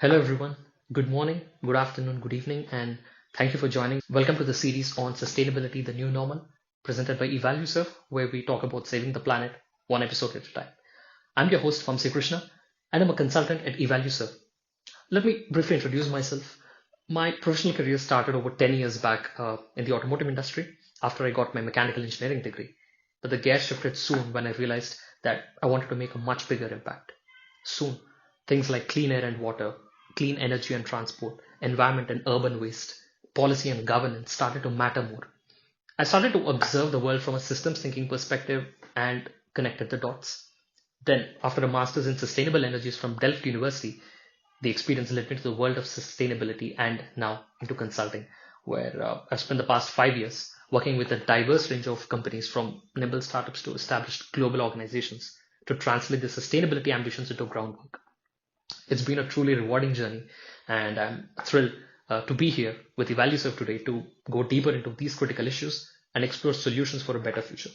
Hello, everyone. Good morning, good afternoon, good evening, and thank you for joining. Welcome to the series on sustainability, the new normal, presented by Evalueserve, where we talk about saving the planet one episode at a time. I'm your host, Vamsi Krishna, and I'm a consultant at Evalueserve. Let me briefly introduce myself. My professional career started over 10 years back in the automotive industry after I got my mechanical engineering degree. But the gear shifted soon when I realized that I wanted to make a much bigger impact. Soon, things like clean air and water, clean energy and transport, environment and urban waste, policy and governance started to matter more. I started to observe the world from a systems thinking perspective and connected the dots. Then, after a master's in sustainable energies from Delft University, the experience led me to the world of sustainability and now into consulting, where I've spent the past 5 years working with a diverse range of companies from nimble startups to established global organizations to translate the sustainability ambitions into groundwork. It's been a truly rewarding journey, and I'm thrilled to be here with Evalueserve today to go deeper into these critical issues and explore solutions for a better future.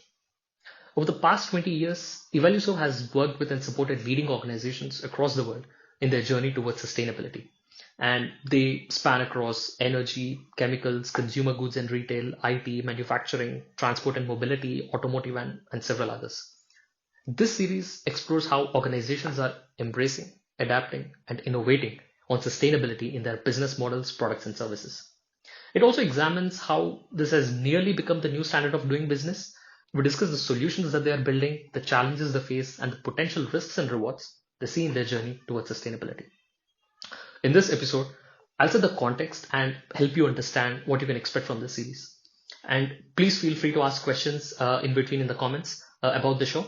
Over the past 20 years, Evalueserve has worked with and supported leading organizations across the world in their journey towards sustainability. And they span across energy, chemicals, consumer goods and retail, IT, manufacturing, transport and mobility, automotive, and several others. This series explores how organizations are embracing, adapting, and innovating on sustainability in their business models, products, and services. It also examines how this has nearly become the new standard of doing business. We discuss the solutions that they are building, the challenges they face, and the potential risks and rewards they see in their journey towards sustainability. In this episode, I'll set the context and help you understand what you can expect from this series. And please feel free to ask questions in between in the comments about the show.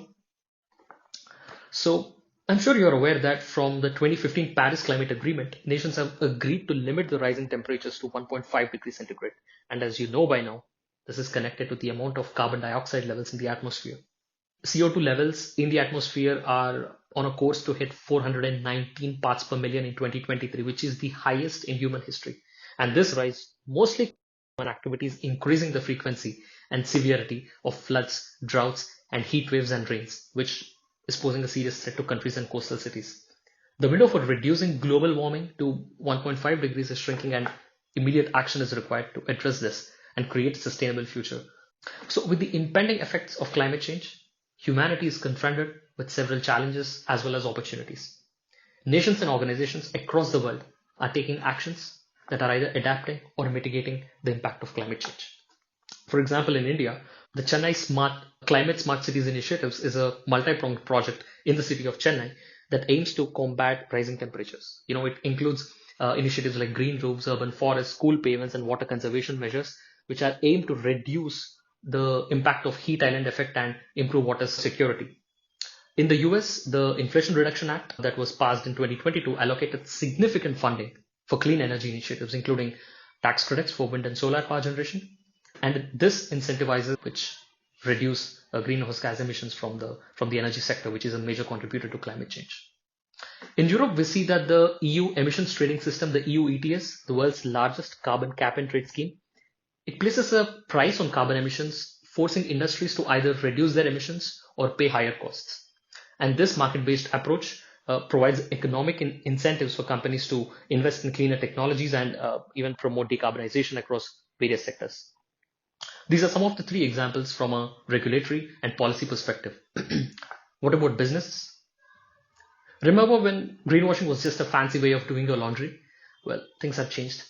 So, I'm sure you're aware that from the 2015 Paris Climate Agreement, nations have agreed to limit the rising temperatures to 1.5 degrees centigrade. And as you know by now, this is connected to the amount of carbon dioxide levels in the atmosphere. CO2 levels in the atmosphere are on a course to hit 419 parts per million in 2023, which is the highest in human history. And this rise mostly human activities increasing the frequency and severity of floods, droughts, and heat waves and rains, which is posing a serious threat to countries and coastal cities. The window for reducing global warming to 1.5 degrees is shrinking, and immediate action is required to address this and create a sustainable future. So, with the impending effects of climate change, humanity is confronted with several challenges as well as opportunities. Nations and organizations across the world are taking actions that are either adapting or mitigating the impact of climate change. For example, in India, the Chennai Climate Smart Cities Initiatives is a multi-pronged project in the city of Chennai that aims to combat rising temperatures. It includes initiatives like green roofs, urban forests, school pavements, and water conservation measures, which are aimed to reduce the impact of heat island effect and improve water security. In the US, the Inflation Reduction Act that was passed in 2022 allocated significant funding for clean energy initiatives, including tax credits for wind and solar power generation. And this incentivizes which reduce greenhouse gas emissions from the energy sector, which is a major contributor to climate change. In Europe, we see that the EU emissions trading system, the EU ETS, the world's largest carbon cap and trade scheme, it places a price on carbon emissions, forcing industries to either reduce their emissions or pay higher costs. And this market-based approach provides economic incentives for companies to invest in cleaner technologies and even promote decarbonization across various sectors. These are some of the three examples from a regulatory and policy perspective. What about business? Remember when greenwashing was just a fancy way of doing your laundry? Well, things have changed.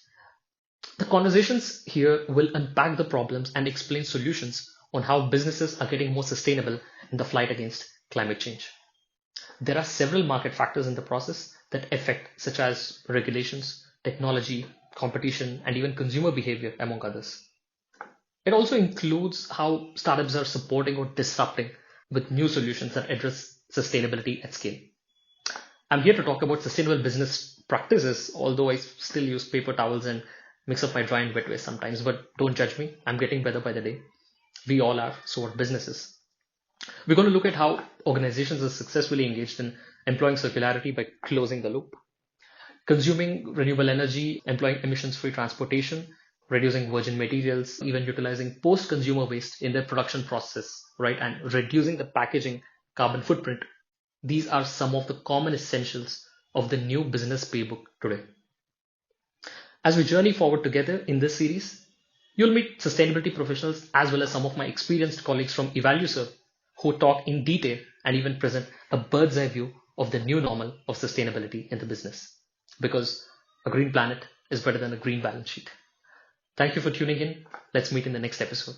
The conversations here will unpack the problems and explain solutions on how businesses are getting more sustainable in the fight against climate change. There are several market factors in the process that affect, such as regulations, technology, competition, and even consumer behavior, among others. It also includes how startups are supporting or disrupting with new solutions that address sustainability at scale. I'm here to talk about sustainable business practices, although I still use paper towels and mix up my dry and wet waste sometimes, but don't judge me. I'm getting better by the day. We all are, so are businesses. We're going to look at how organizations are successfully engaged in employing circularity by closing the loop, consuming renewable energy, employing emissions-free transportation, reducing virgin materials, even utilizing post-consumer waste in their production process, right? And reducing the packaging carbon footprint. These are some of the common essentials of the new business playbook today. As we journey forward together in this series, you'll meet sustainability professionals as well as some of my experienced colleagues from EvalueServe who talk in detail and even present a bird's eye view of the new normal of sustainability in the business. Because a green planet is better than a green balance sheet. Thank you for tuning in. Let's meet in the next episode.